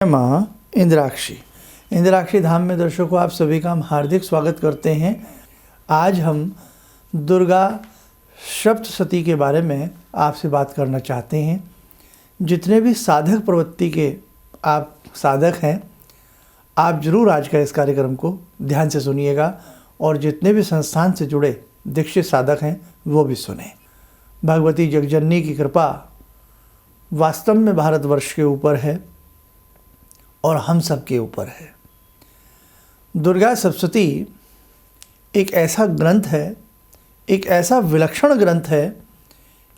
माँ इंद्राक्षी इंद्राक्षी धाम में दर्शकों आप सभी का हम हार्दिक स्वागत करते हैं। आज हम दुर्गा सप्तशती के बारे में आपसे बात करना चाहते हैं। जितने भी साधक प्रवृत्ति के आप साधक हैं, आप जरूर आज का इस कार्यक्रम को ध्यान से सुनिएगा और जितने भी संस्थान से जुड़े दीक्षित साधक हैं वो भी सुने। भगवती जगजननी की कृपा वास्तव में भारतवर्ष के ऊपर है और हम सब के ऊपर है। दुर्गा सप्तशती एक ऐसा ग्रंथ है, एक ऐसा विलक्षण ग्रंथ है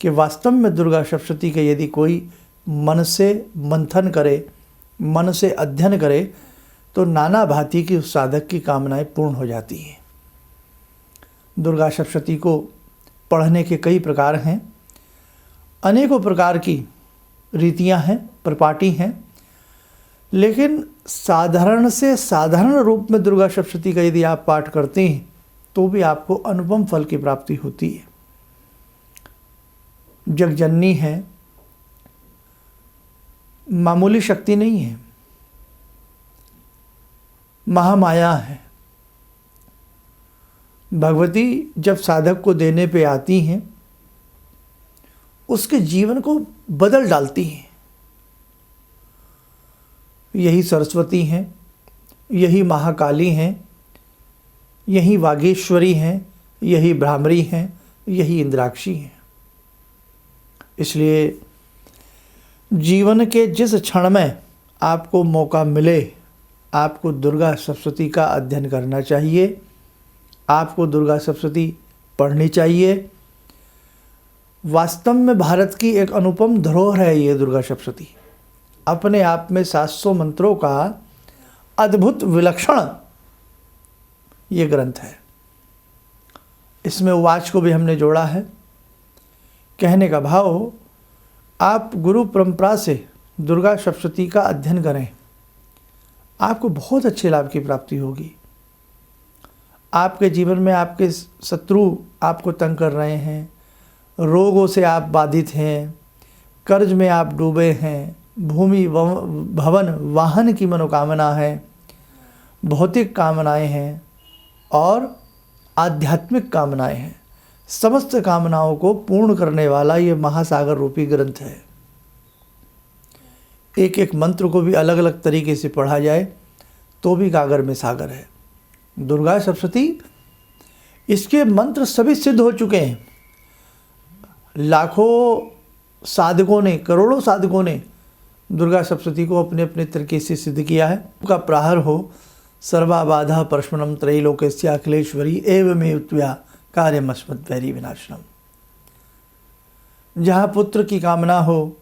कि वास्तव में दुर्गा सप्तशती के यदि कोई मन से मंथन करे, मन से अध्ययन करे तो नाना भांति की उस साधक की कामनाएं पूर्ण हो जाती हैं। दुर्गा सप्तशती को पढ़ने के कई प्रकार हैं, अनेकों प्रकार की रीतियां हैं, परिपाटी हैं, लेकिन साधारण से साधारण रूप में दुर्गा सप्तशती का यदि आप पाठ करते हैं तो भी आपको अनुपम फल की प्राप्ति होती है। जगजननी है, मामूली शक्ति नहीं है, महामाया है। भगवती जब साधक को देने पे आती हैं, उसके जीवन को बदल डालती हैं। यही सरस्वती हैं, यही महाकाली हैं, यही वागीश्वरी हैं, यही भ्रामरी हैं, यही इंद्राक्षी हैं। इसलिए जीवन के जिस क्षण में आपको मौका मिले, आपको दुर्गा सप्तशती का अध्ययन करना चाहिए, आपको दुर्गा सप्तशती पढ़नी चाहिए। वास्तव में भारत की एक अनुपम धरोहर है ये दुर्गा सप्तशती। अपने आप में 700 मंत्रों का अद्भुत विलक्षण ये ग्रंथ है। इसमें उवाच को भी हमने जोड़ा है। कहने का भाव, आप गुरु परंपरा से दुर्गा सप्तशती का अध्ययन करें, आपको बहुत अच्छे लाभ की प्राप्ति होगी। आपके जीवन में आपके शत्रु आपको तंग कर रहे हैं, रोगों से आप बाधित हैं, कर्ज में आप डूबे हैं, भूमि भवन वाहन की मनोकामना है, भौतिक कामनाएं हैं और आध्यात्मिक कामनाएं हैं। समस्त कामनाओं को पूर्ण करने वाला ये महासागर रूपी ग्रंथ है। एक एक मंत्र को भी अलग अलग तरीके से पढ़ा जाए तो भी गागर में सागर है। दुर्गा सप्तशती, इसके मंत्र सभी सिद्ध हो चुके हैं। लाखों साधकों ने, करोड़ों साधकों ने दुर्गा सप्तशती को अपने अपने तरीके से सिद्ध किया है। का प्राहर हो सर्वाबाधा परश्मनम त्रैलोक्यस्य अखिलेश्वरी एवमेव त्वया कार्यमस्मद्वैरी विनाशनम। जहाँ पुत्र की कामना हो,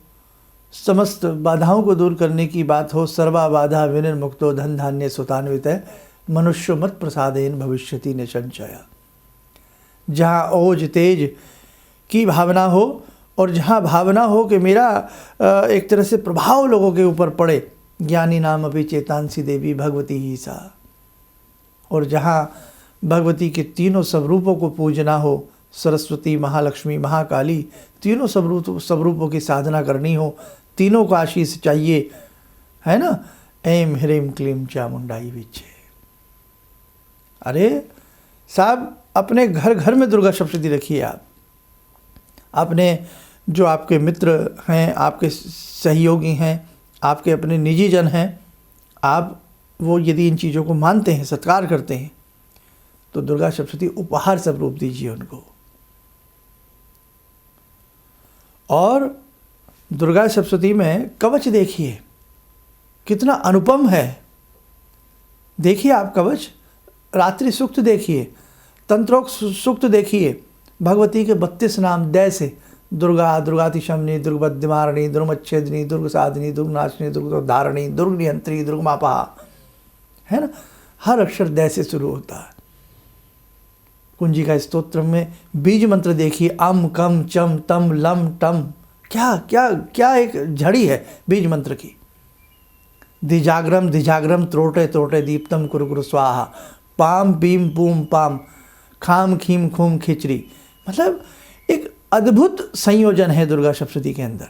समस्त बाधाओं को दूर करने की बात हो, सर्वाबाधा विनिर्मुक्तो धन धान्य सुतान्वित मनुष्य मत प्रसादेन भविष्यति निसंचय। जहाँ ओज तेज की भावना हो और जहाँ भावना हो कि मेरा एक तरह से प्रभाव लोगों के ऊपर पड़े, ज्ञानी नाम अभी चेतांसी देवी भगवती ही सा। और जहाँ भगवती के तीनों स्वरूपों को पूजना हो, सरस्वती, महालक्ष्मी, महाकाली, तीनों स्वरूपों की साधना करनी हो, तीनों को आशीष चाहिए, है ना। ऐं ह्रीं क्लीं चामुंडाई विच्छे। अरे साहब, अपने घर घर में दुर्गा सप्तशती रखिए। आप अपने जो आपके मित्र हैं, आपके सहयोगी हैं, आपके अपने निजी जन हैं, आप वो यदि इन चीज़ों को मानते हैं, सत्कार करते हैं, तो दुर्गा सप्तशती उपहार स्वरूप दीजिए उनको। और दुर्गा सप्तशती में कवच देखिए कितना अनुपम है। देखिए आप कवच, रात्रि सूक्त देखिए, तंत्रोक्त सूक्त देखिए। भगवती के 32 नाम दय से, दुर्गा, दुर्गातिशमनी, दुर्गबद्धिमारिणी, दुर्गमच्छेदिनी, दुर्गसाधिनी, दुर्गनाशिनी, दुर्गोद्धारिणी, दुर्गनियंत्री, दुर्गमापा, है ना। हर अक्षर दय से शुरू होता है। कुंजिका स्तोत्र में बीज मंत्र देखिए, अम कम चम तम लम टम। क्या क्या क्या एक झड़ी है बीज मंत्र की। धिजाग्रम धिजाग्रम त्रोटे त्रोटे दीप्तम कुरु कुरु स्वाहा, पाम पीम पूम पाम, खाम खीम खूम खिचड़ी। मतलब एक अद्भुत संयोजन है दुर्गा सप्तशती के अंदर।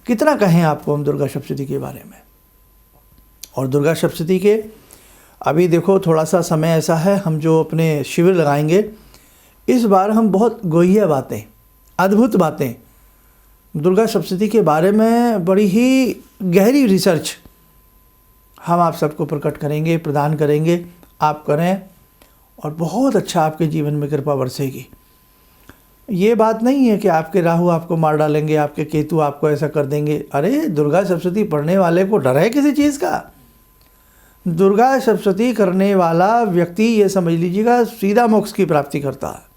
कितना कहें आपको हम दुर्गा सप्तशती के बारे में। और दुर्गा सप्तशती के अभी देखो थोड़ा सा समय ऐसा है, हम जो अपने शिविर लगाएंगे इस बार हम बहुत गोहिया बातें, अद्भुत बातें दुर्गा सप्तशती के बारे में, बड़ी ही गहरी रिसर्च हम आप सबको प्रकट करेंगे, प्रदान करेंगे। आप करें और बहुत अच्छा आपके जीवन में कृपा बरसेगी। ये बात नहीं है कि आपके राहु आपको मार डालेंगे, आपके केतु आपको ऐसा कर देंगे। अरे दुर्गा सप्तशती पढ़ने वाले को डर है किसी चीज़ का? दुर्गा सप्तशती करने वाला व्यक्ति ये समझ लीजिएगा सीधा मोक्ष की प्राप्ति करता है।